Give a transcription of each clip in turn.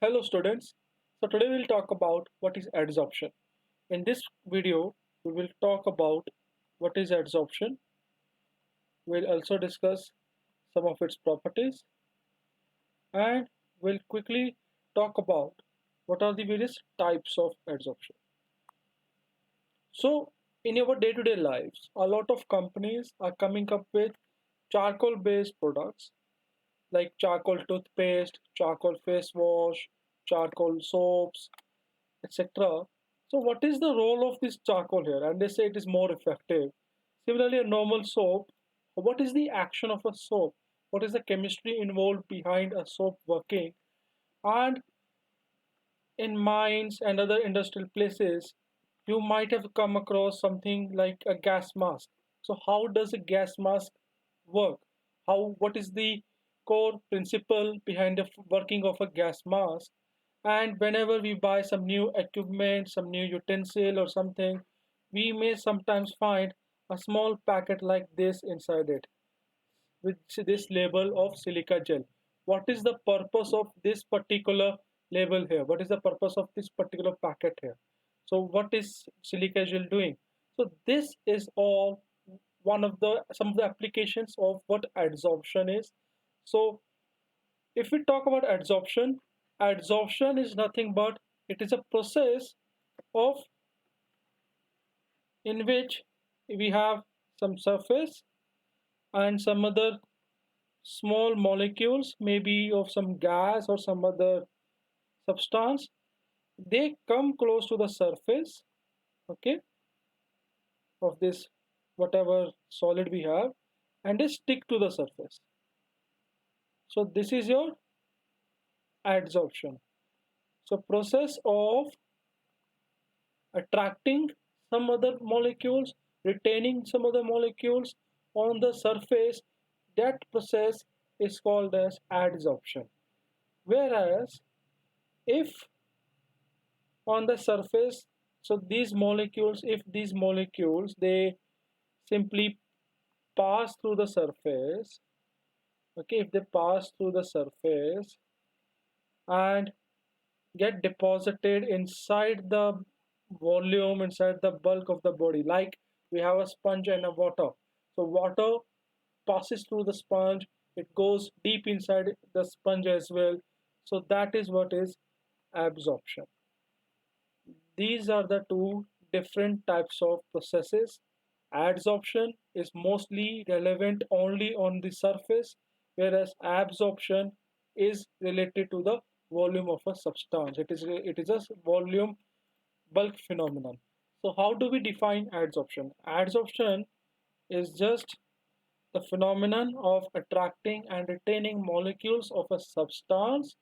Hello students. So today we'll talk about what is adsorption. In this video, we will talk about what is adsorption. We'll also discuss some of its properties and we'll quickly talk about what are the various types of adsorption. So in our day-to-day lives, a lot of companies are coming up with charcoal-based products like charcoal toothpaste, charcoal face wash, charcoal soaps, etc. So what is the role of this charcoal here? And they say it is more effective. Similarly, a normal soap, what is the action of a soap? What is the chemistry involved behind a soap working? And in mines and other industrial places, you might have come across something like a gas mask. So how does a gas mask work? What is the core principle behind the working of a gas mask? And whenever we buy some new equipment, some new utensil or something, we may sometimes find a small packet like this inside it with this label of silica gel. What is the purpose of this particular label here? What is the purpose of this particular packet here? So what is silica gel doing? So this is all one of the some of the applications of what adsorption is. So if we talk about adsorption, adsorption is nothing but it is a process of in which we have some surface and some other small molecules, maybe of some gas or some other substance. They come close to the surface, okay, of this whatever solid we have, and they stick to the surface. So this is your adsorption. So process of attracting some other molecules, retaining some other molecules on the surface, that process is called as adsorption. Whereas if on the surface, so these molecules, if these molecules they simply pass through the surface, okay, if they pass through the surface and get deposited inside the volume, inside the bulk of the body, like we have a sponge and a water. So water passes through the sponge, it goes deep inside the sponge as well. So that is what is absorption. These are the two different types of processes. Adsorption is mostly relevant only on the surface, whereas absorption is related to the volume of a substance. It is a volume bulk phenomenon. So how do we define adsorption? Adsorption is just the phenomenon of attracting and retaining molecules of a substance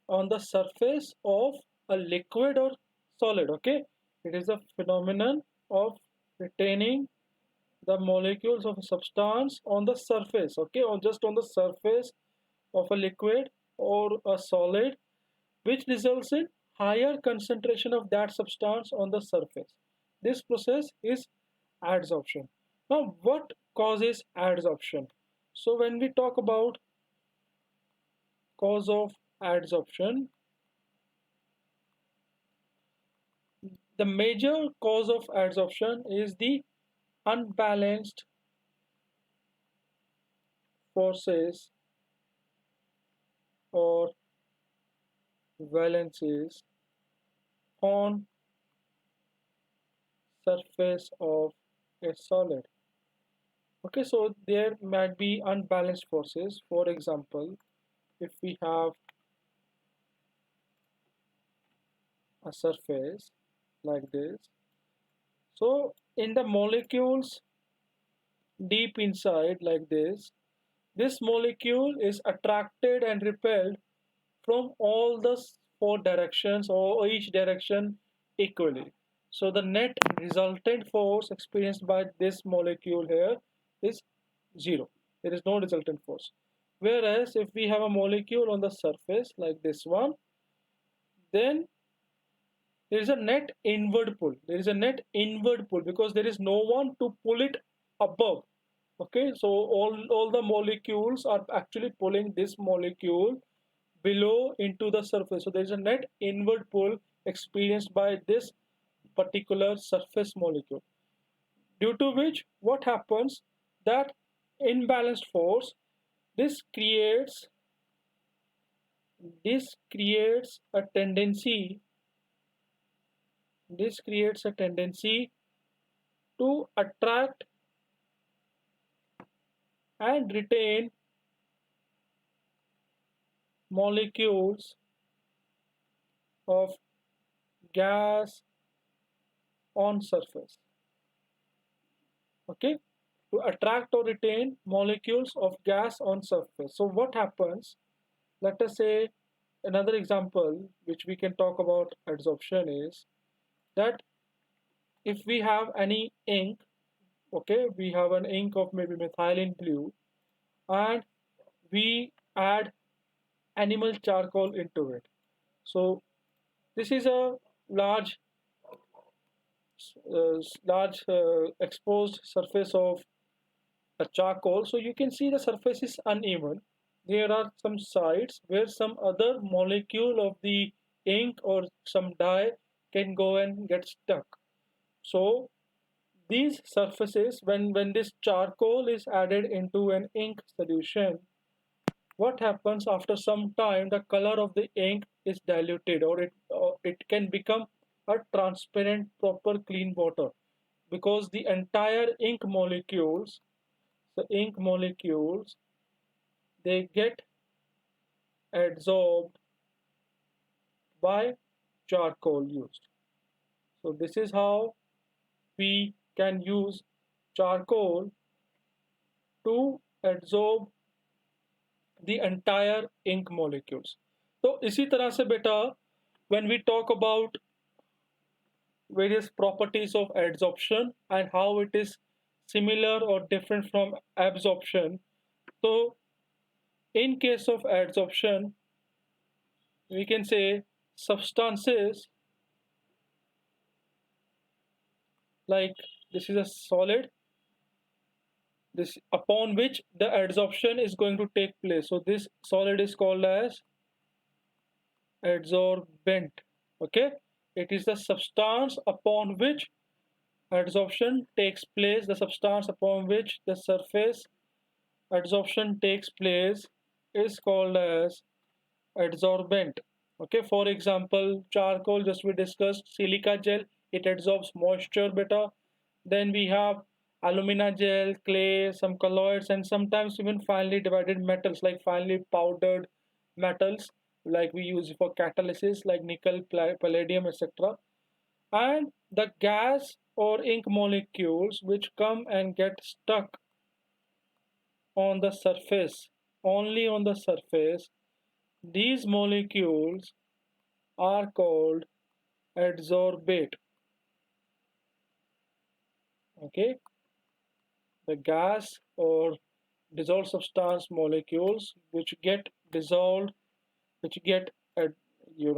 on the surface of a liquid or solid. Okay, it is a phenomenon of retaining the molecules of a substance on the surface, okay, or just on the surface of a liquid or a solid, which results in higher concentration of that substance on the surface. This process is adsorption. Now what causes adsorption? So when we talk about cause of adsorption, the major cause of adsorption is the unbalanced forces or valences on surface of a solid. Okay, so there might be unbalanced forces. For example, if we have a surface like this, so in the molecules deep inside like this molecule is attracted and repelled from all the four directions or each direction equally. So the net resultant force experienced by this molecule here is zero. There is no resultant force. Whereas if we have a molecule on the surface like this one, then there is a net inward pull. There is a net inward pull because there is no one to pull it above. Okay, so all the molecules are actually pulling this molecule below into the surface. So there is a net inward pull experienced by this particular surface molecule, due to which what happens, that imbalanced force, this creates this creates a tendency this creates a tendency to attract and retain molecules of gas on surface. Okay, to attract or retain molecules of gas on surface. So what happens, let us say another example which we can talk about adsorption is that if we have any ink, okay, we have an ink of maybe methylene blue, and we add animal charcoal into it. So this is a large exposed surface of a charcoal. So you can see the surface is uneven. There are some sides where some other molecule of the ink or some dye can go and get stuck. So these surfaces, when this charcoal is added into an ink solution, what happens after some time, the color of the ink is diluted, or it can become a transparent proper clean water, because the entire ink molecules, they get adsorbed by charcoal used. So this is how we can use charcoal to adsorb the entire ink molecules. तो इसी तरह से बेटा, when we talk about various properties of adsorption and how it is similar or different from absorption, so in case of adsorption, we can say substances like this is a solid, this upon which the adsorption is going to take place. So this solid is called as adsorbent. Okay, it is the substance upon which adsorption takes place, the substance upon which the surface adsorption takes place is called as adsorbent. Okay, for example, charcoal, just we discussed, silica gel, it adsorbs moisture better. Then we have alumina gel, clay, some colloids, and sometimes even finely divided metals like finely powdered metals like we use for catalysis like nickel, palladium, etc. And the gas or ink molecules which come and get stuck on the surface, only on the surface, these molecules are called adsorbate. Okay, the gas or dissolved substance molecules which get dissolved, which get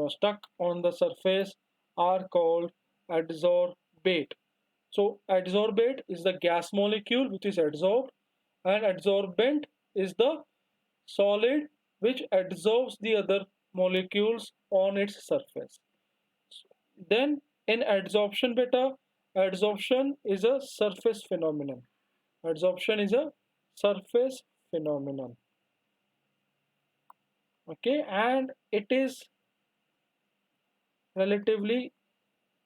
stuck on the surface, are called adsorbate. So adsorbate is the gas molecule which is adsorbed, and adsorbent is the solid which adsorbs the other molecules on its surface. Then in adsorption beta, adsorption is a surface phenomenon. Adsorption is a surface phenomenon. Okay, and it is relatively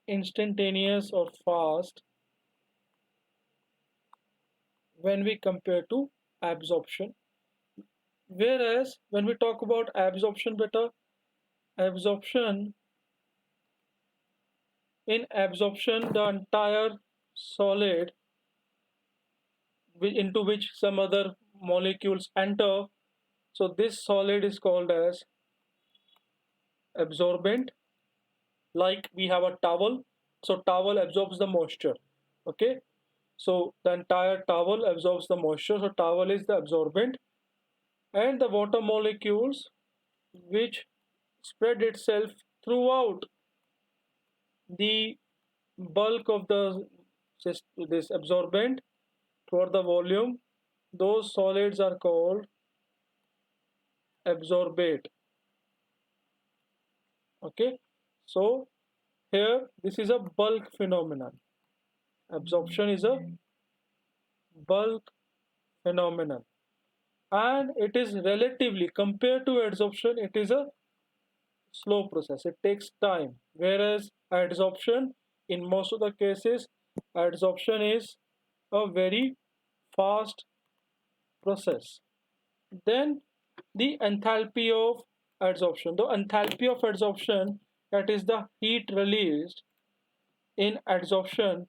instantaneous or fast when we compare to absorption. Whereas when we talk about absorption beta, absorption in absorption, the entire solid into which some other molecules enter, so this solid is called as absorbent. Like we have a towel, so towel absorbs the moisture. Okay, so the entire towel absorbs the moisture, so towel is the absorbent, and the water molecules which spread itself throughout the bulk of this absorbent toward the volume, those solids are called absorbate. Okay, so here this is a bulk phenomenon. Absorption is a bulk phenomenon, and it is relatively, compared to adsorption, it is a slow process. It takes time, whereas adsorption, in most of the cases, adsorption is a very fast process. Then the enthalpy of adsorption. The enthalpy of adsorption, that is the heat released in adsorption,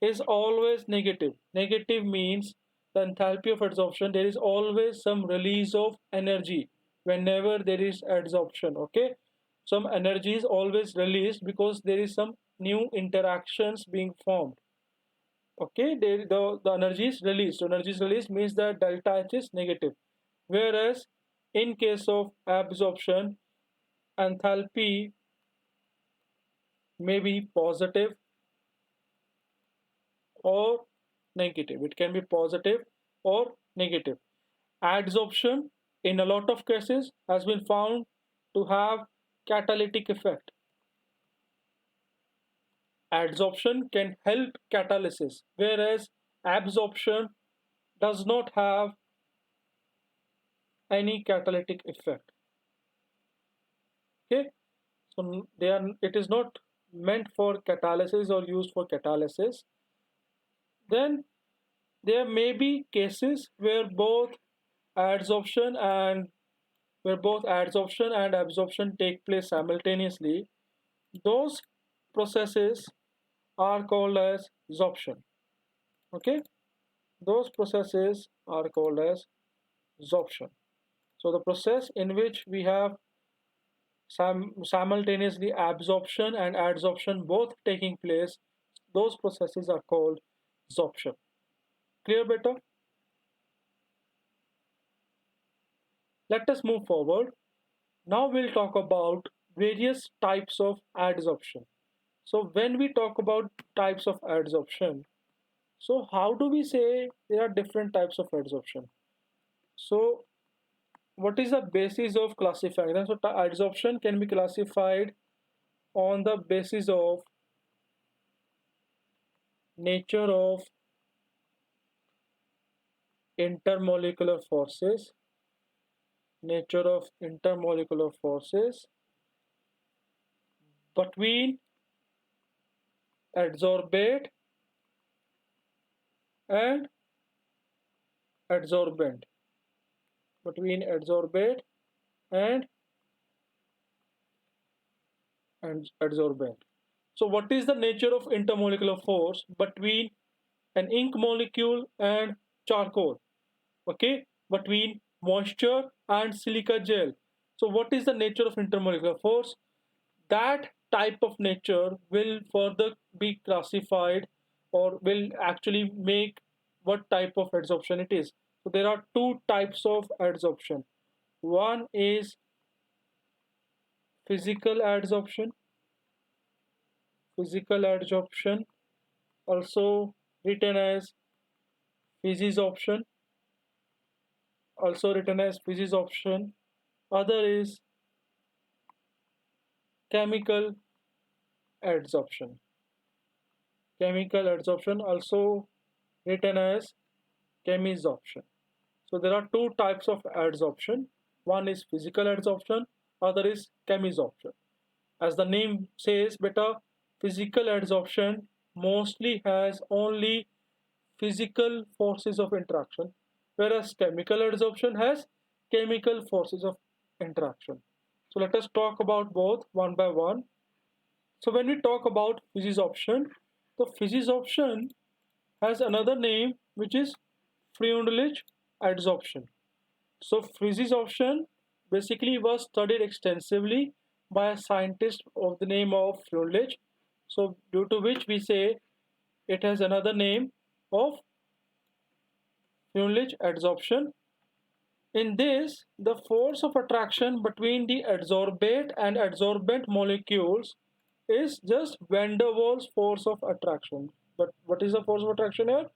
is always negative. Negative means the enthalpy of adsorption, there is always some release of energy whenever there is adsorption. Okay, some energy is always released because there is some new interactions being formed. Okay, the energy is released. So energy is released means that delta H is negative. Whereas in case of absorption, enthalpy may be positive or negative. It can be positive or negative. Adsorption in a lot of cases has been found to have catalytic effect. Adsorption can help catalysis, whereas absorption does not have any catalytic effect. Okay, so it is not meant for catalysis or used for catalysis. Then there may be cases where both adsorption and absorption take place simultaneously. Those processes are called as sorption. Okay, those processes are called as sorption. So the process in which we have simultaneously absorption and adsorption both taking place, those processes are called sorption. Clear, better? Let us move forward. Now we'll talk about various types of adsorption. So when we talk about types of adsorption, so how do we say there are different types of adsorption? So what is the basis of classifying them? So adsorption can be classified on the basis of nature of intermolecular forces, between adsorbate and adsorbent, between adsorbate and adsorbent. So what is the nature of intermolecular force between an ink molecule and charcoal? Okay, between moisture and silica gel. So what is the nature of intermolecular force? That type of nature will further be classified or will actually make what type of adsorption it is. So there are two types of adsorption. One is physical adsorption, also written as physisorption, Other is chemical adsorption, also written as chemisorption. So there are two types of adsorption. One is physical adsorption, other is chemisorption. As the name says, better, physical adsorption mostly has only physical forces of interaction, whereas chemical adsorption has chemical forces of interaction. So let us talk about both one by one. So when we talk about physisorption, the physisorption has another name which is Freundlich adsorption. So physisorption basically was studied extensively by a scientist of the name of Freundlich. So due to which we say it has another name of Freundlich adsorption. In this, the force of attraction between the adsorbate and adsorbent molecules is just van der Waals force of attraction. But what is the force of attraction here?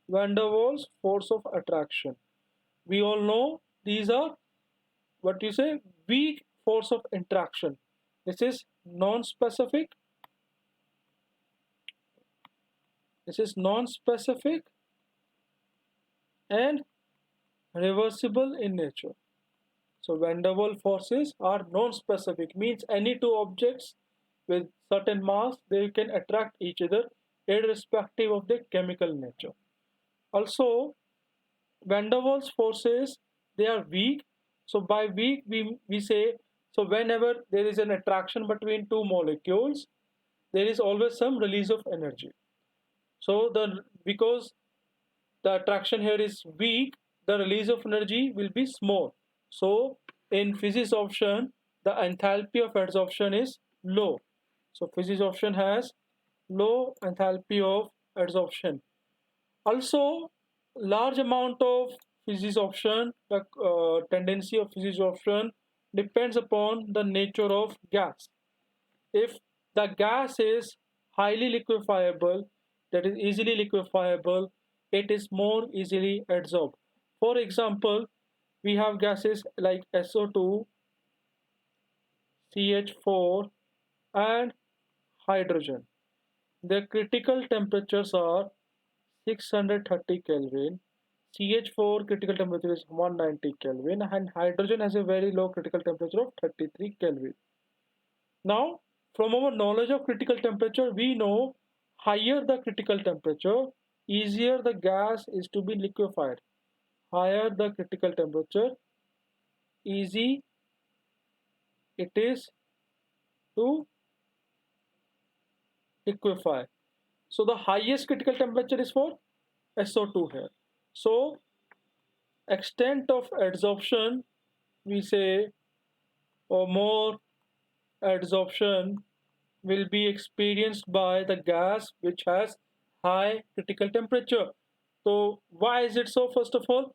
Van der Waals force of attraction. We all know these are what you say weak force of interaction. This is non-specific. This is non-specific and reversible in nature. So van der Waals forces are non-specific, means any two objects with certain mass, they can attract each other irrespective of their chemical nature. Also, van der Waals forces, they are weak. So by weak, we say, so whenever there is an attraction between two molecules, there is always some release of energy. So because the attraction here is weak, the release of energy will be small. So in Physisorption, the enthalpy of adsorption is low. So Physisorption has low enthalpy of adsorption. Also, large amount of Physisorption, the tendency of Physisorption depends upon the nature of gas. If the gas is highly liquefiable, that is easily liquefiable, it is more easily adsorbed. For example, we have gases like SO2, CH4 and hydrogen. Their critical temperatures are 630 Kelvin. CH4 critical temperature is 190 Kelvin and hydrogen has a very low critical temperature of 33 Kelvin. Now, from our knowledge of critical temperature, we know higher the critical temperature, easier the gas is to be liquefied. Higher the critical temperature, easy it is to liquefy. So the highest critical temperature is for SO2 here. So extent of adsorption, we say, or more adsorption will be experienced by the gas which has high critical temperature. So why is it so? First of all,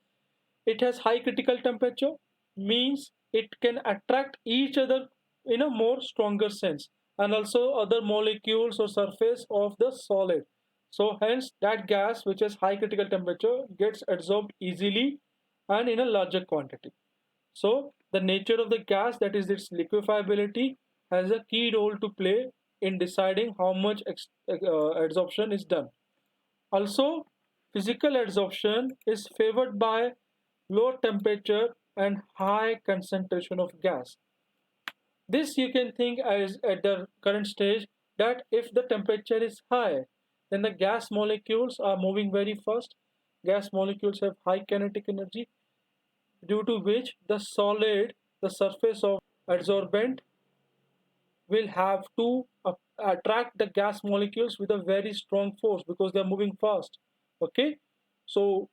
it has high critical temperature, means it can attract each other in a more stronger sense, and also other molecules or surface of the solid. So hence that gas which has high critical temperature gets adsorbed easily and in a larger quantity. So the nature of the gas, that is its liquefiability, has a key role to play in deciding how much adsorption is done. Also, physical adsorption is favored by low temperature and high concentration of gas. This you can think as at the current stage that if the temperature is high, then the gas molecules are moving very fast. Gas molecules have high kinetic energy, due to which the surface of adsorbent will have to attract the gas molecules with a very strong force because they are moving fast. Okay, so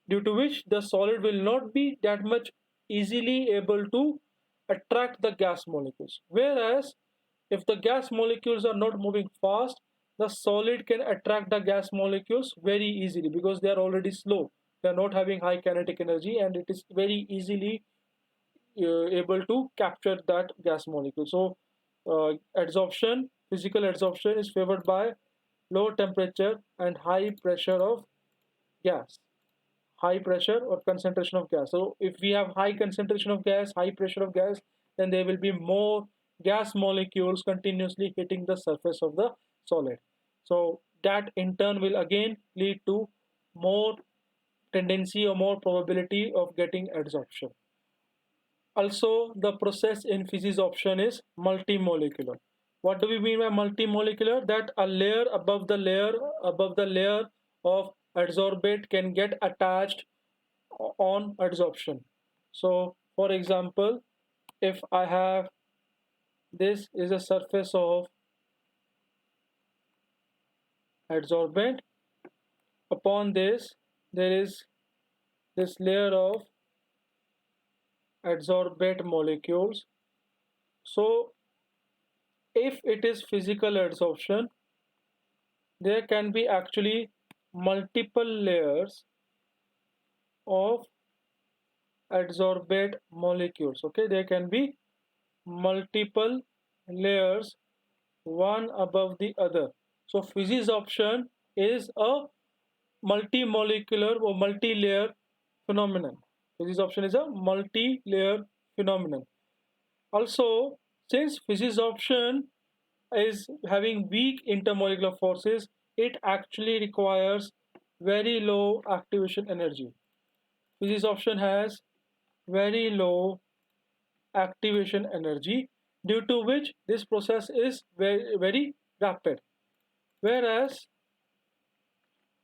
due to which the solid will not be that much easily able to attract the gas molecules, whereas if the gas molecules are not moving fast, the solid can attract the gas molecules very easily because they are already slow, they are not having high kinetic energy, and it is very easily able to capture that gas molecule. So adsorption, physical adsorption is favored by low temperature and high pressure of gas, high pressure or concentration of gas. So if we have high concentration of gas, high pressure of gas, then there will be more gas molecules continuously hitting the surface of the solid. So that in turn will again lead to more tendency or more probability of getting adsorption. Also, the process in Physisorption is multimolecular. What do we mean by multimolecular? That a layer above the layer of adsorbate can get attached on adsorption. So, for example, if I have this is a surface of adsorbent, upon this there is this layer of adsorbate molecules. So if it is physical adsorption, there can be actually multiple layers of adsorbate molecules. Okay, there can be multiple layers, one above the other. So Physisorption is a multi-molecular or multi-layer phenomenon. Physisorption is a multi-layer phenomenon. Also, Since physisorption is having weak intermolecular forces, it actually requires very low activation energy. Physisorption has very low activation energy, due to which this process is very rapid. Whereas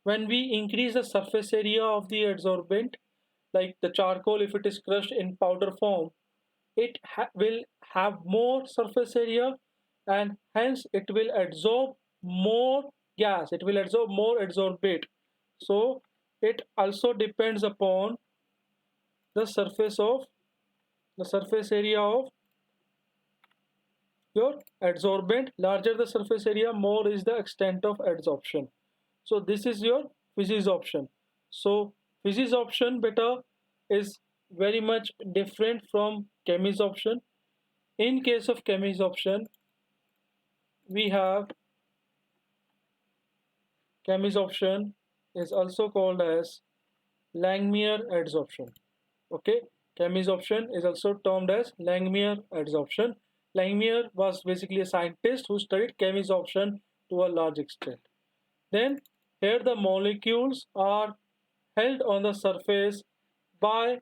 when we increase the surface area of the adsorbent, like the charcoal, if it is crushed in powder form, it will have more surface area, and hence it will absorb more gas, it will absorb more adsorbate. So it also depends upon the surface area of your adsorbent. Larger the surface area, more is the extent of adsorption. So this is your physisorption. So physisorption beta is very much different from chemisorption. In case of chemisorption, we have chemisorption is also called as Langmuir adsorption. Okay, chemisorption is also termed as Langmuir adsorption. Langmuir was basically a scientist who studied chemisorption to a large extent. Then here the molecules are held on the surface by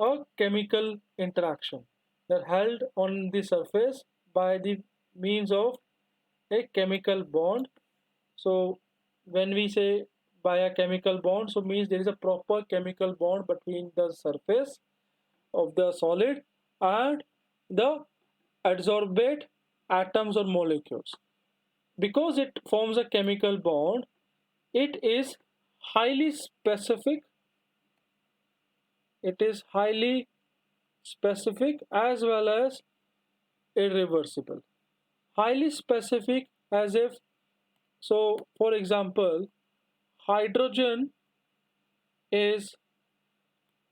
a chemical interaction. They're held on the surface by the means of a chemical bond. So when we say by a chemical bond, so means there is a proper chemical bond between the surface of the solid and the adsorbate atoms or molecules. Because it forms a chemical bond, it is highly specific. It is highly specific as well as irreversible. Highly specific, as if, so for example, hydrogen is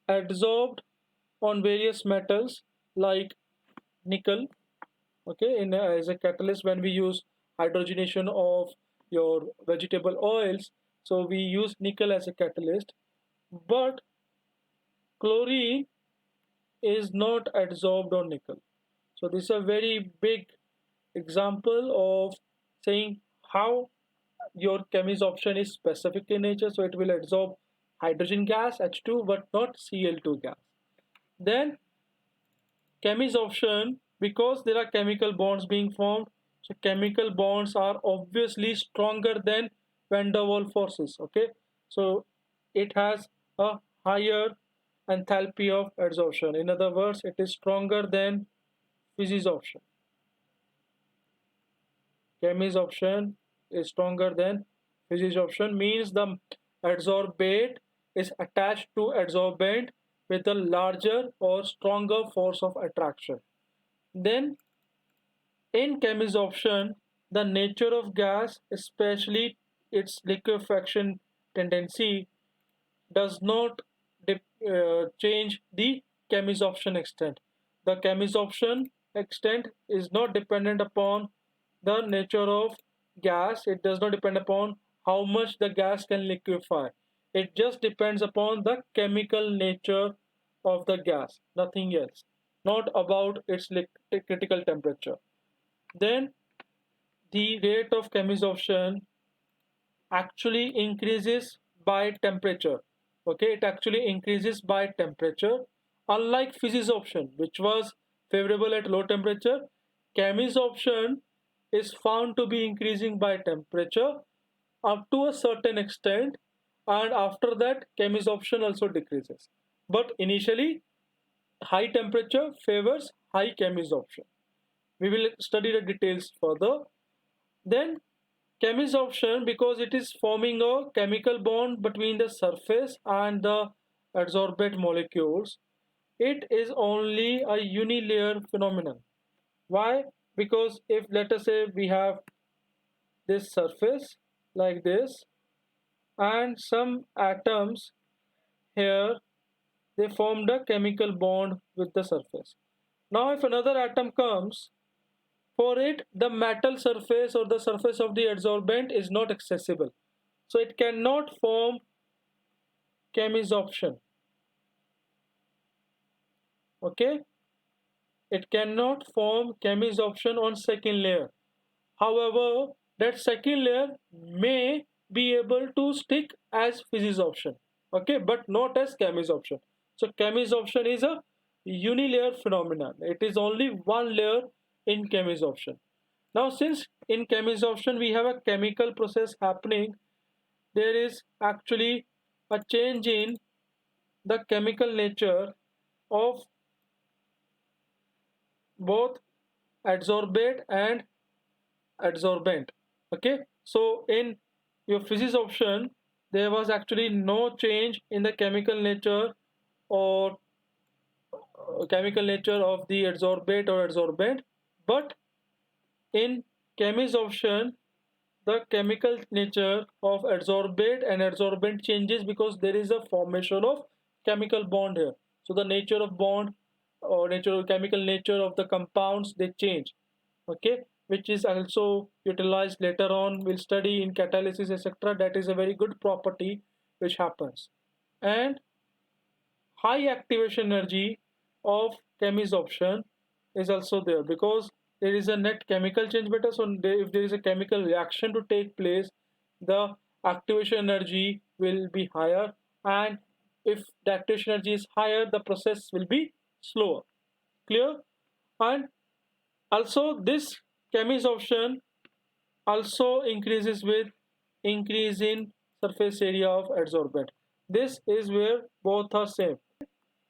adsorbed on various metals like nickel. Okay, as a catalyst, when we use hydrogenation of your vegetable oils, so we use nickel as a catalyst. But chlorine is not adsorbed on nickel. So this is a very big example of saying how your chemisorption is specific in nature. So it will absorb hydrogen gas H2 but not Cl2 gas. Then chemisorption, because there are chemical bonds being formed, so chemical bonds are obviously stronger than van der Waals forces. Okay, so it has a higher enthalpy of adsorption. In other words, it is stronger than physisorption. Chemisorption is stronger than physisorption, means the adsorbate is attached to adsorbent with a larger or stronger force of attraction. Then in chemisorption, the nature of gas, especially its liquefaction tendency, does not change the chemisorption extent. The chemisorption extent is not dependent upon the nature of gas. It does not depend upon how much the gas can liquefy. It just depends upon the chemical nature of the gas, nothing else, not about its critical temperature. Then the rate of chemisorption actually increases by temperature. Okay, it actually increases by temperature. Unlike physisorption, which was favorable at low temperature, chemisorption is found to be increasing by temperature up to a certain extent, and after that chemisorption also decreases. But initially, high temperature favors high chemisorption. We will study the details further. Then chemisorption, because it is forming a chemical bond between the surface and the adsorbate molecules, it is only a unilayer phenomenon. Why? Because if, let us say, we have this surface like this and some atoms here, they formed a chemical bond with the surface. Now if another atom comes, for it the metal surface or the surface of the adsorbent is not accessible, so it cannot form chemisorption. Okay, it cannot form chemisorption on second layer. However, that second layer may be able to stick as physisorption, okay, but not as chemisorption. So chemisorption is a unilayer phenomenon. It is only one layer in chemisorption. Now, since in chemisorption we have a chemical process happening, there is actually a change in the chemical nature of both adsorbate and adsorbent. Okay, so in your physics option there was actually no change in the chemical nature or chemical nature of the adsorbate or adsorbent, but in chemis option the chemical nature of adsorbate and adsorbent changes because there is a formation of chemical bond here. So the nature of bond or natural chemical nature of the compounds, they change, okay, which is also utilized later on. We'll study in catalysis, etc. That is a very good property which happens. And high activation energy of chemisorption is also there because there is a net chemical change better. So if there is a chemical reaction to take place, the activation energy will be higher, and if the activation energy is higher, the process will be slower. Clear? And also this chemisorption also increases with increase in surface area of adsorbent. This is where both are same.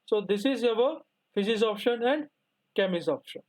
So this is our physisorption and chemisorption.